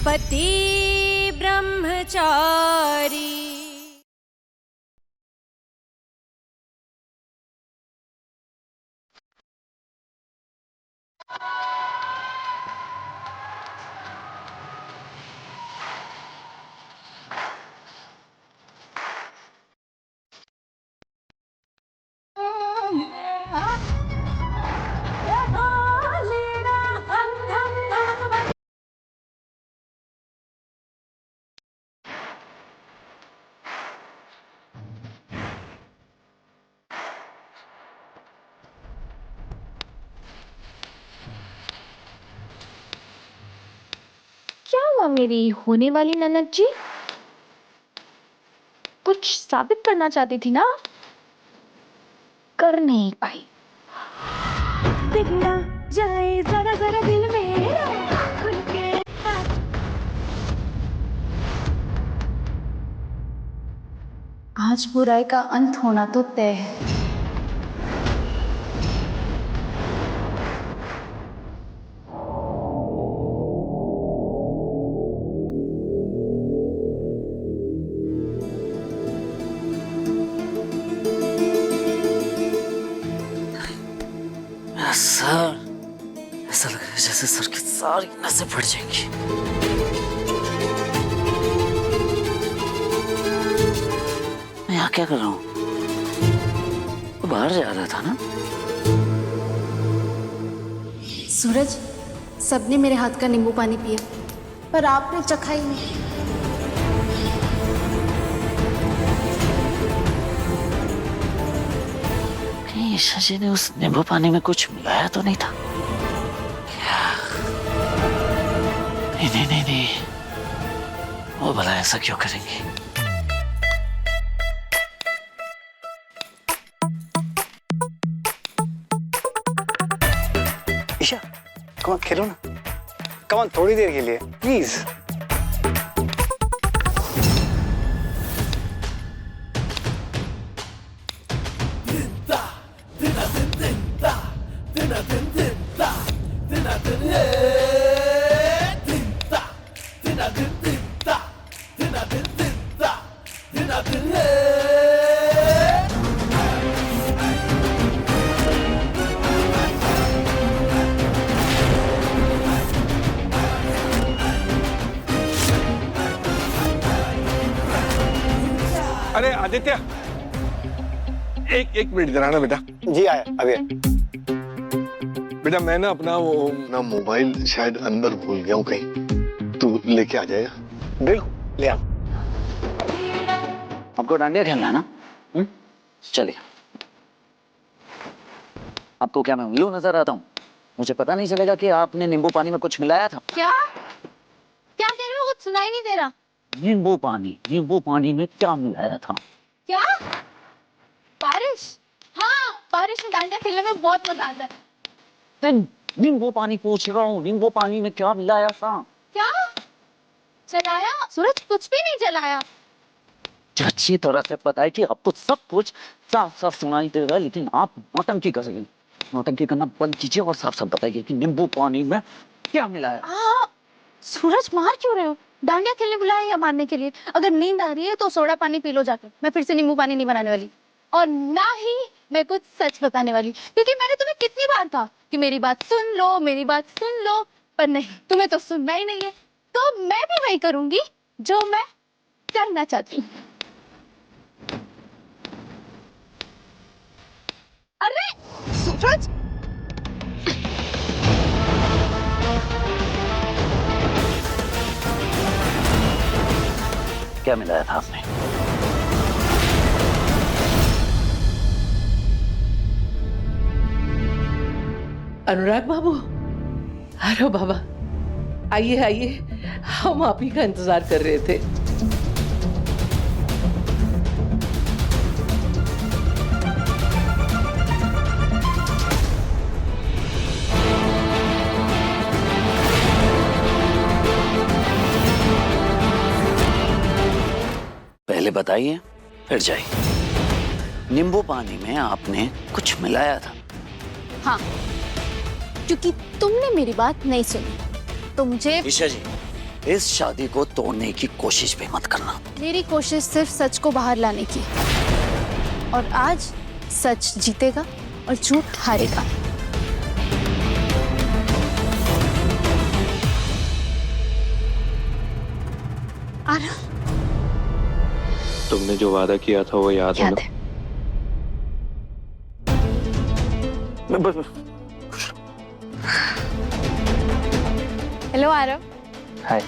पति ब्रह्मचारी। क्या हुआ मेरी होने वाली ननद जी? कुछ साबित करना चाहती थी ना, कर नहीं पाई। दिखना जाए जरा जरा दिल मेरा खुल के। आज बुराई का अंत होना तो तय है। सर, ऐसा लग रहा है जैसे सर की सारी नसें फट जाएंगी। मैं यहाँ क्या कर रहा हूँ? तो बाहर जा रहा था ना? सूरज, सबने मेरे हाथ का नींबू पानी पिया, पर आपने चखा ही नहीं। कहीं ईशा जी ने उस नींबू पानी में कुछ मिलाया तो नहीं था? क्या? नहीं नहीं नहीं नहीं, वो भला ऐसा क्यों करेंगी? ईशा, कम ऑन खेलो ना, कम ऑन थोड़ी देर के लिए प्लीज। अरे आदित्य, एक मिनट इधर आना बेटा। जी आया अभी। बेटा मैं ना अपना वो ना मोबाइल शायद अंदर भूल गया हूँ कहीं, तू लेके आ जाएगा? बिल्कुल ले आ। आपको डांडिया खेलना है ना? चलिए। आपको क्या मैं उल्लू नजर आता हूँ? मुझे पता नहीं चलेगा कि आपने नींबू पानी में कुछ मिलाया था? क्या क्या कह रहे हो? कुछ सुनाई नहीं दे रहा। नींबू पानी में क्या मिलाया था? क्या? बारिश? हाँ, बारिश में डांडिया खेलने में बहुत मजा आता है। नींबू पानी पूछ रहा हूँ, नींबू पानी में क्या मिलाया था? क्या जलाया? सूरज, कुछ भी नहीं जलाया। अच्छी तरह से पता है कि आपको सब कुछ साफ साफ सुनाई देगा, लेकिन आप नौटंकी करेंगे। नौटंकी करना बंद कीजिए और साफ साफ बताइए कि नींबू पानी में क्या मिलाया। सूरज, मार क्यों रहे हो? डांडिया खेलने बुलाया या मारने के लिए? अगर नींद आ रही है तो सोडा पानी पी लो जाकर। मैं फिर से नींबू पानी नहीं बनाने वाली, और ना ही मैं कुछ सच बताने वाली, क्योंकि मैंने तुम्हें कितनी बार कहा कि मेरी बात सुन लो, मेरी बात सुन लो, पर नहीं, तुम्हें तो सुनना ही नहीं है। तो मैं भी वही करूंगी जो मैं करना चाहती हूँ। अरे सूरज, क्या मिलाया था आपने? अनुराग बाबू, अरे बाबा, आइए आइए, हम आप ही का इंतजार कर रहे थे। पहले बताइए फिर जाइए। नींबू पानी में आपने कुछ मिलाया था? हाँ, क्योंकि तुमने मेरी बात नहीं सुनी तो मुझे। ईशा जी, इस शादी को तोड़ने की कोशिश भी मत करना। मेरी कोशिश सिर्फ सच को बाहर लाने की, और आज सच जीतेगा और झूठ हारेगा। आरव, तुमने जो वादा किया था वो याद है याद ना? है। हेलो आरव। हाय।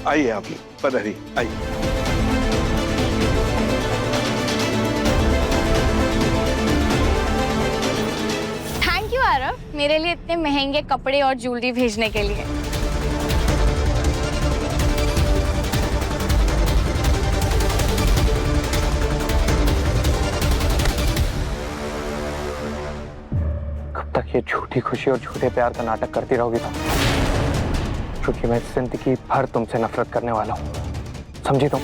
आइए आप पधारी आइए। थैंक यू आरव, मेरे लिए इतने महंगे कपड़े और ज्वेलरी भेजने के लिए। कब तक ये झूठी खुशी और झूठे प्यार का नाटक करती रहोगी तुम? क्योंकि मैं जिंदगी भर तुमसे नफरत करने वाला हूँ, समझी तुम?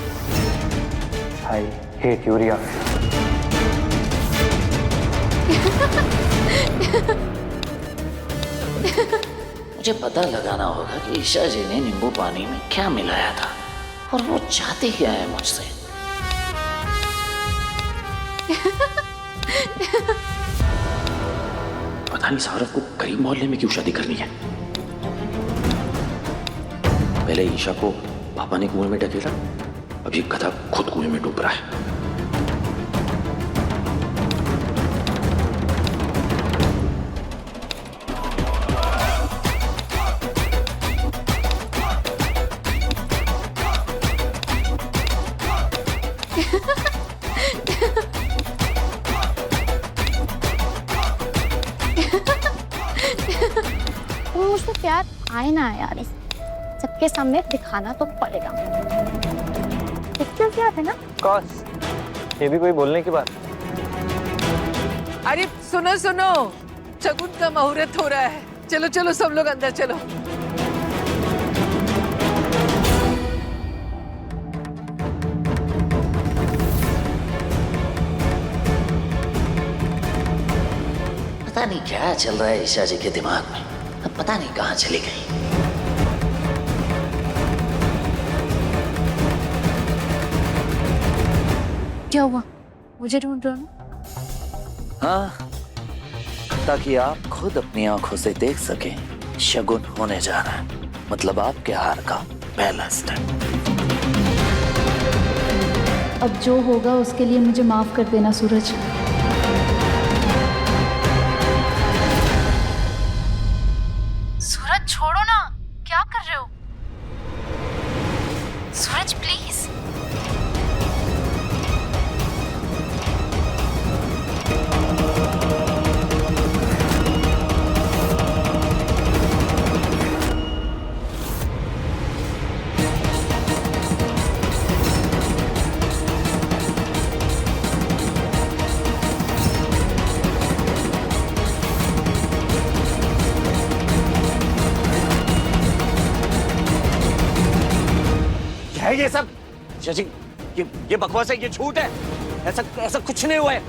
I hate urea. मुझे पता लगाना होगा कि ईशा जी ने नींबू पानी में क्या मिलाया था और वो चाहती क्या है मुझसे। पता नहीं सारव को करीब मोहल्ले में क्यों शादी करनी है। पहले ईशा को पापा ने कुएं में ढकेला, अब ये गधा खुद कुएं में डूब रहा है। तुम मुझसे प्यार आए ना यार, सबके सामने दिखाना तो पड़ेगा। पिक्चर याद है ना? कॉस, ये भी कोई बोलने की बात? अरे सुनो सुनो, शगुन का मुहूर्त हो रहा है। चलो चलो सब लोग अंदर चलो। पता नहीं क्या चल रहा है ईशा जी के दिमाग में, अब पता नहीं कहाँ चली गई। क्या हुआ? मुझे ढूंढ रहे हो ना? हाँ, ताकि आप खुद अपनी आंखों से देख सकें शगुन होने जा रहा है, मतलब आपके हार का पहला स्टेप। अब जो होगा उसके लिए मुझे माफ कर देना सूरज। सूरज छोड़ो ना, क्या कर रहे हो? सूरज प्लीज। है ये सब शशि, ये बकवास है, ये झूठ है। ऐसा ऐसा कुछ नहीं हुआ है।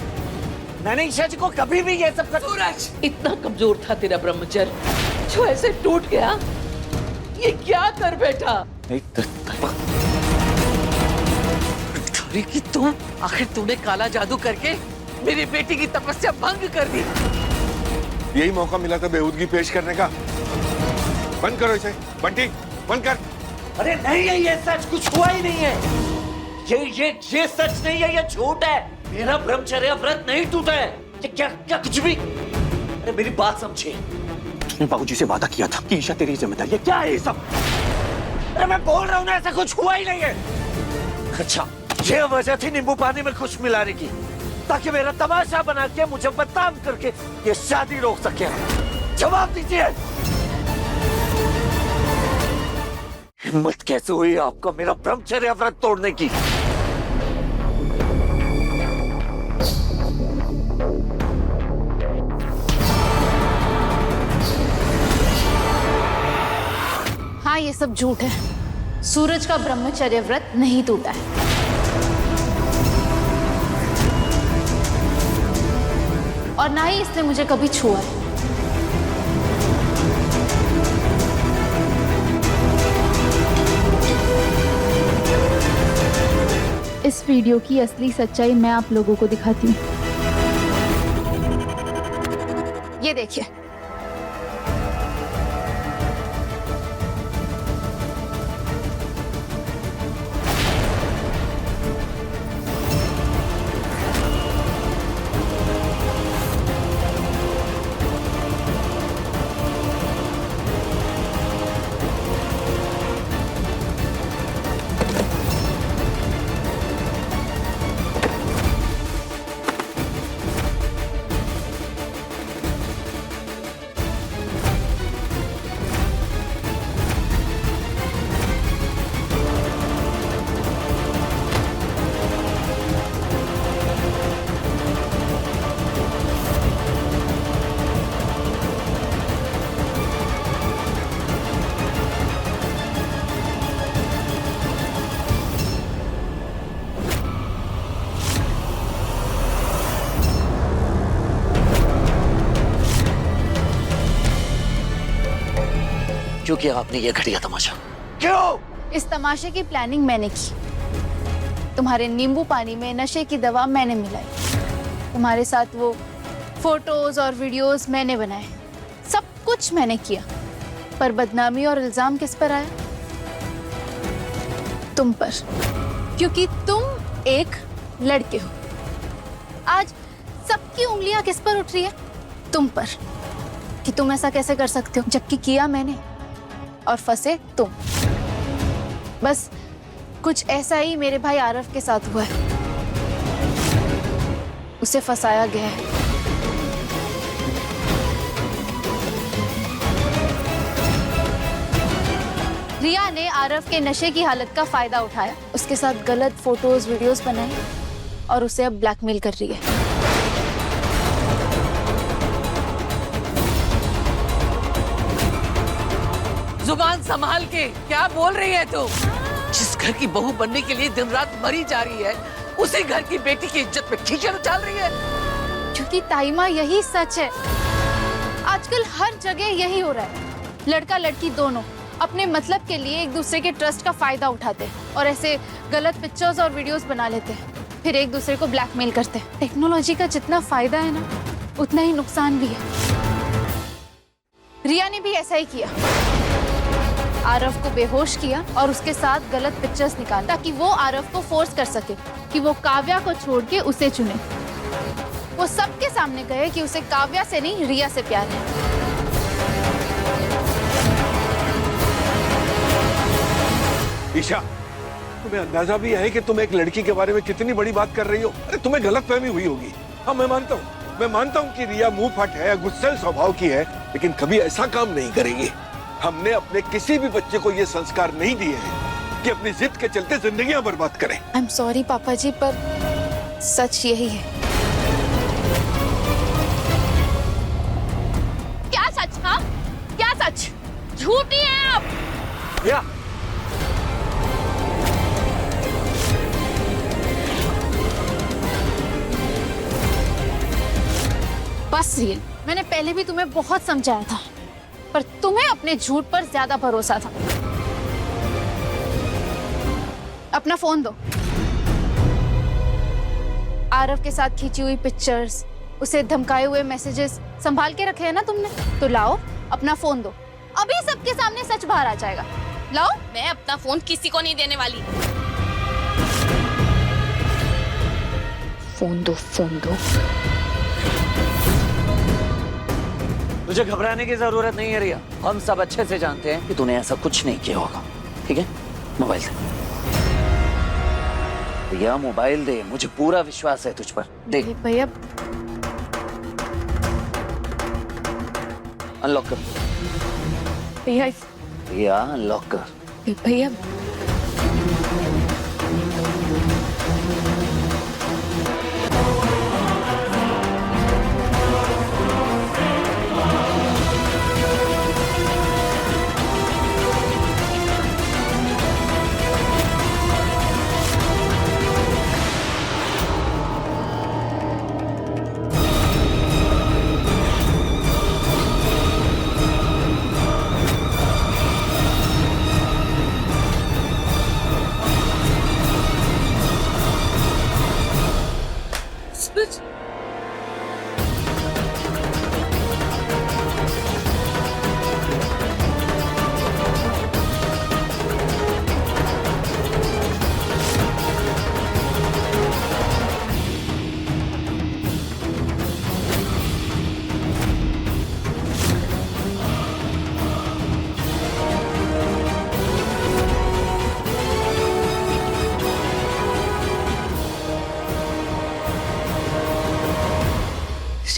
मैंने ईशा जी को कभी भी ये सब सूरज, इतना कमजोर था तेरा ब्रह्मचर्य जो ऐसे टूट गया। ये क्या कर बैठा? अरे कि तुम, आखिर तूने काला जादू करके मेरी बेटी की तपस्या भंग कर दी। यही मौका मिला था बेहूदगी पेश करने का। बंद करो इसे, बंटी बंद कर। अरे नहीं है, ये सच कुछ हुआ ही नहीं है। ये सच नहीं है, ये झूठ है। मेरा ब्रह्मचर्य व्रत नहीं टूटा है। ये क्या कुछ भी। अरे मेरी बात समझिए, तुमने बाबूजी से वादा किया था कि ईशा तेरी जिम्मेदारी है। क्या है ये सब? अरे मैं बोल रहा हूँ ना, ऐसा कुछ हुआ ही नहीं है। अच्छा, ये वजह थी नींबू पानी में खुश मिलाने की, ताकि मेरा तमाशा बना के मुझे बदनाम करके ये शादी रोक सके। जवाब दीजिए, हिम्मत कैसे हुई आपको मेरा ब्रह्मचर्य व्रत तोड़ने की? हाँ, ये सब झूठ है। सूरज का ब्रह्मचर्य व्रत नहीं टूटा है। और ना ही इसने मुझे कभी छुआ है। इस वीडियो की असली सच्चाई मैं आप लोगों को दिखाती हूँ। ये देखिए, क्यों किया आपने ये घटिया तमाशा? क्यों? इस तमाशे की प्लानिंग मैंने की। तुम्हारे नींबू पानी में नशे की दवा मैंने मिलाई। तुम्हारे साथ वो फोटोज और वीडियोस मैंने बनाए। सब कुछ मैंने किया, पर बदनामी और इल्जाम किस पर आया? तुम पर, क्योंकि तुम एक लड़के हो। आज सबकी उंगलियां किस पर उठ रही है? तुम पर, कि तुम ऐसा कैसे कर सकते हो, जबकि किया मैंने और फंसे तुम। बस कुछ ऐसा ही मेरे भाई आरव के साथ हुआ है। उसे फंसाया गया है। रिया ने आरव के नशे की हालत का फायदा उठाया, उसके साथ गलत फोटोज वीडियोस बनाए और उसे अब ब्लैकमेल कर रही है। जुबान संभाल के क्या बोल रही है तू? जिस घर की बहू बनने के लिए दिन रात मरी जा रही है, उसी घर की बेटी की इज्जत पे कीचड़ उछाल रही है। क्योंकि ताईमा यही सच है। आजकल हर जगह यही हो रहा है। लड़का लड़की दोनों अपने मतलब के लिए एक दूसरे के ट्रस्ट का फायदा उठाते हैं और ऐसे गलत पिक्चर्स और वीडियोस बना लेते हैं, फिर एक दूसरे को ब्लैकमेल करते हैं। टेक्नोलॉजी का जितना फायदा है ना, उतना ही नुकसान भी है। रिया ने भी ऐसा ही किया। आरव को बेहोश किया और उसके साथ गलत पिक्चर्स निकाल, ताकि वो आरव को फोर्स कर सके कि वो काव्या को छोड़ के उसे चुने। वो सबके सामने कहे कि उसे काव्या से नहीं, रिया से प्यार है। ईशा, तुम्हें अंदाजा भी है कि तुम एक लड़की के बारे में कितनी बड़ी बात कर रही हो? अरे तुम्हें गलतफहमी हुई होगी। हाँ, मैं मानता हूँ कि रिया मुंह फट है, गुस्सैल स्वभाव की है, लेकिन कभी ऐसा काम नहीं करेगी। हमने अपने किसी भी बच्चे को ये संस्कार नहीं दिए हैं कि अपनी जिद के चलते जिंदगियां बर्बाद करें। आई एम सॉरी पापा जी, पर सच यही है। क्या सच? हाँ, क्या सच? झूठी है आप। या बस रियल, मैंने पहले भी तुम्हें बहुत समझाया था, पर तुम्हें अपने झूठ पर ज्यादा भरोसा था। अपना फोन दो। आरव के साथ खींची हुई पिक्चर्स, उसे धमकाए हुए मैसेजेस संभाल के रखे हैं ना तुमने? तो लाओ, अपना फोन दो। अभी सबके सामने सच बाहर आ जाएगा। लाओ। मैं अपना फोन किसी को नहीं देने वाली। फोन दो। तुझे घबराने की जरूरत नहीं है रिया। हम सब अच्छे से जानते हैं कि तूने ऐसा कुछ नहीं किया होगा। ठीक है, मोबाइल दे। रिया, मोबाइल दे। मुझे पूरा विश्वास है तुझ पर। दे। भैया, अनलॉक कर। भैया, रिया, अनलॉक कर। भैया,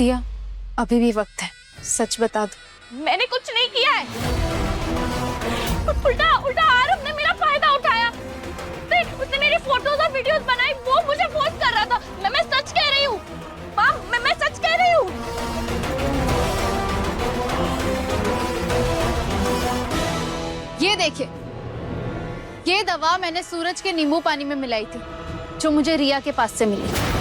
रिया, अभी भी वक्त है, सच बता दो। मैंने कुछ नहीं किया है। उल्टा उल्टा आरव ने मेरा फायदा उठाया। उसने मेरी फोटोज और वीडियोस बनाई, वो मुझे पोस्ट कर रहा था। मैं सच कह रही हूँ माँ, मैं सच कह रही हूँ। ये देखिए, ये दवा मैंने सूरज के नींबू पानी में मिलाई थी, जो मुझे रिया के पास से मिली।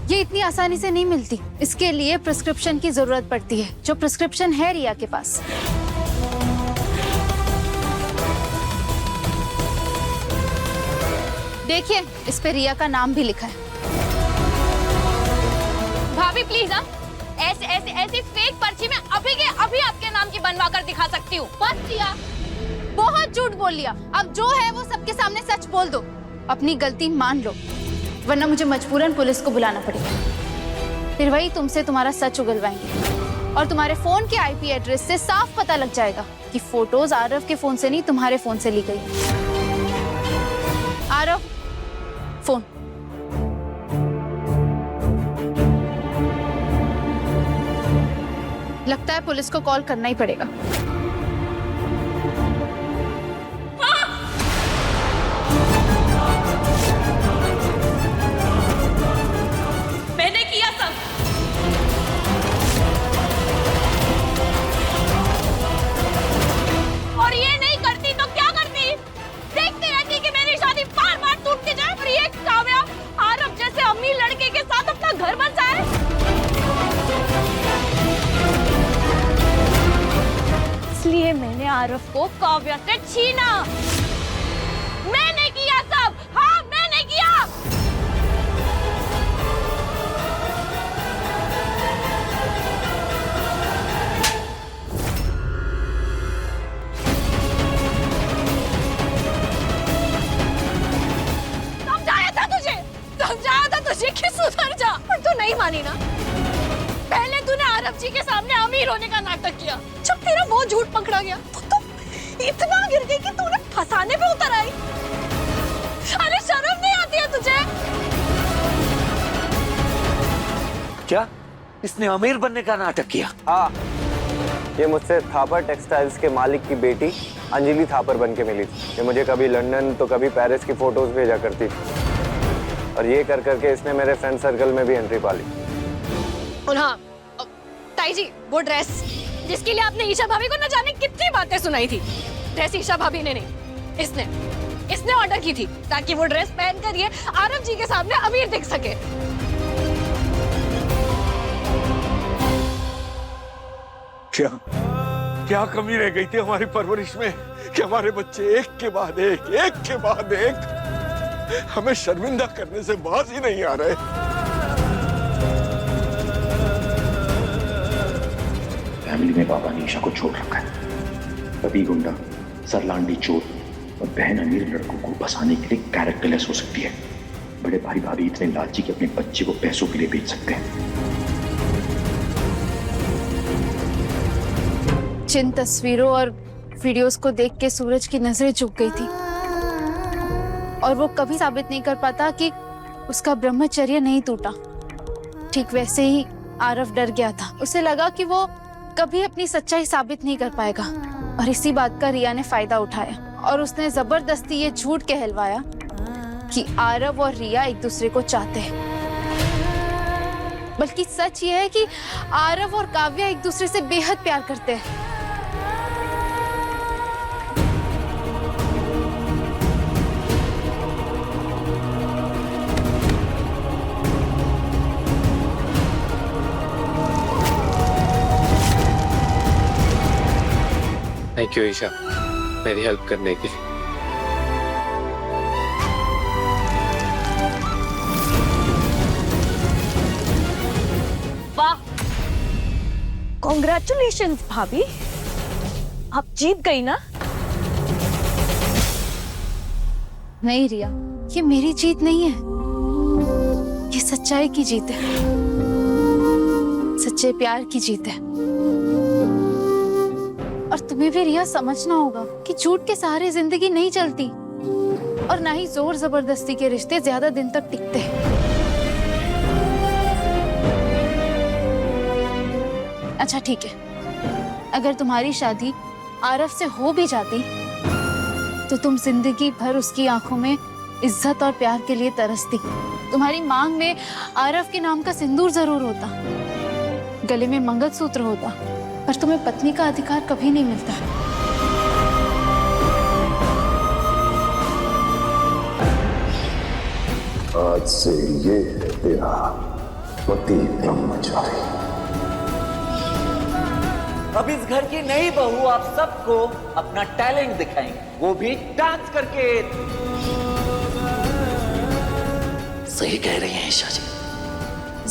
ये इतनी आसानी से नहीं मिलती, इसके लिए प्रिस्क्रिप्शन की जरूरत पड़ती है, जो प्रिस्क्रिप्शन है रिया के पास। देखिए, इस पे रिया का नाम भी लिखा है। भाभी प्लीज, ऐसे ऐसे ऐसी फेक पर्ची में अभी के अभी आपके नाम की बनवा कर दिखा सकती हूँ। बस रिया, बहुत झूठ बोल लिया, अब जो है वो सबके सामने सच बोल दो, अपनी गलती मान लो, वरना मुझे मजबूरन पुलिस को बुलाना पड़ेगा। फिर वही तुमसे तुम्हारा सच उगलवाएंगे और तुम्हारे फोन के आईपी एड्रेस से साफ पता लग जाएगा कि फोटोज आरव के फोन से नहीं, तुम्हारे फोन से ली गई। आरव, फोन। लगता है पुलिस को कॉल करना ही पड़ेगा। मैंने किया सब। और ये नहीं करती तो क्या करती? देखती रहती कि मेरी शादी बार बार टूटती जाए और ये काव्या आरव जैसे अमीर लड़के के साथ अपना घर बसाए। इसलिए मैंने आरव को काव्या से छीना। मैंने किया सब, हाँ मैंने किया। समझाया था तुझे कि सुधर जा, पर तू नहीं मानी ना। पहले तूने आरव जी के सामने अमीर होने का नाटक किया, जब तेरा वो झूठ पकड़ा गया तो तू इतना गिर गई कि तूने फंसाने पे उतर आई। अरे शर्म नहीं आती है तुझे? क्या इसने अमीर बनने का नाटक किया? हाँ, ये मुझसे थापर टेक्सटाइल्स के मालिक की बेटी अंजलि थापर बन के मिली थी। ये मुझे कभी लंदन तो कभी पेरिस की फोटोज भेजा करती थी, और ये कर करके इसने मेरे फ्रेंड सर्कल में भी एंट्री पा ली। और हाँ ताई जी, वो ड्रेस जिसके लिए आपने ईशा भाभी को न जाने कितनी बातें सुनाई थी, ड्रेस ईशा भाभी ने नहीं, इसने ऑर्डर की थी, ताकि वो ड्रेस पहन कर ये आरव जी के सामने अमीर दिख सके। क्या कमी रह गई थी हमारी परवरिश में कि हमारे बच्चे एक के बाद एक हमें शर्मिंदा करने से बाज ही नहीं आ रहे। फैमिली में बाबा ने ईशा को छोड़ रखा है। कभी गुंडा, सरलांडी चोर और बहन अमीर लड़कों को फंसाने के लिए कैरेक्टरलेस हो सकती है। बड़े भाई भाभी इतने लालची कि अपने बच्चे को पैसों के लिए बेच सकते हैं। जिन तस्वीरों और वीडियोस को देख के सूरज की नजरें झुक गई थी, और वो कभी साबित नहीं कर पाता कि उसका ब्रह्मचर्य नहीं टूटा। ठीक वैसे ही आरव डर गया था, उसे लगा कि वो कभी अपनी सच्चाई साबित नहीं कर पाएगा, और इसी बात का रिया ने फायदा उठाया और उसने जबरदस्ती ये झूठ कहलवाया कि आरव और रिया एक दूसरे को चाहते हैं। बल्कि सच ये है कि आरव और काव्या एक दूसरे से बेहद प्यार करते हैं। थैंक यू ईशा, मेरी हेल्प करने के लिए। वाह, कॉन्ग्रेचुलेशंस भाभी, आप जीत गई ना। नहीं रिया, ये मेरी जीत नहीं है, ये सच्चाई की जीत है, सच्चे प्यार की जीत है। और तुम्हें भी रिया समझना होगा कि झूठ के सहारे जिंदगी नहीं चलती, और ना ही जोर जबरदस्ती के रिश्ते ज्यादा दिन तक टिकते हैं। अच्छा ठीक है, अगर तुम्हारी शादी आरफ से हो भी जाती तो तुम जिंदगी भर उसकी आंखों में इज्जत और प्यार के लिए तरसती। तुम्हारी मांग में आरफ के नाम का सिंदूर जरूर होता, गले में मंगलसूत्र होता, पर तुम्हें पत्नी का अधिकार कभी नहीं मिलता। आज से ये है तेरा पति ब्रह्मचारी। अब इस घर की नई बहू आप सबको अपना टैलेंट दिखाएंगे, वो भी डांस करके। सही कह रही हैं ईशा जी,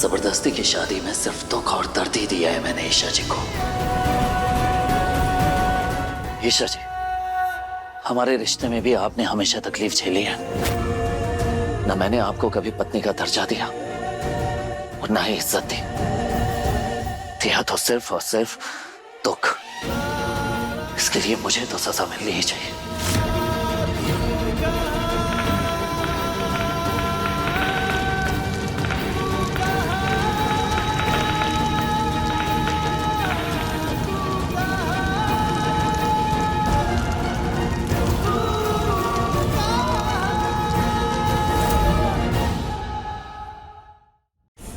जबरदस्ती की शादी में सिर्फ दुख और दर्द ही दिया है मैंने ईशा जी को। ईशा जी, हमारे रिश्ते में भी आपने हमेशा तकलीफ झेली है, न मैंने आपको कभी पत्नी का दर्जा दिया और ना ही इज्जत दी, दिया तो सिर्फ और सिर्फ दुख। इसके लिए मुझे तो सजा मिलनी ही चाहिए।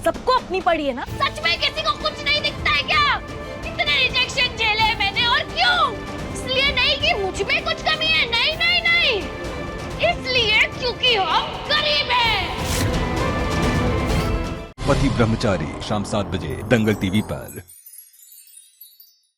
सबको अपनी पड़ी है ना। सच में किसी को कुछ नहीं दिखता है क्या? इतने रिजेक्शन झेले मैंने, और क्यों? इसलिए नहीं कि मुझ में कुछ कमी है, नहीं नहीं नहीं, इसलिए क्योंकि हम गरीब हैं। पति ब्रह्मचारी शाम 7 बजे दंगल टीवी पर।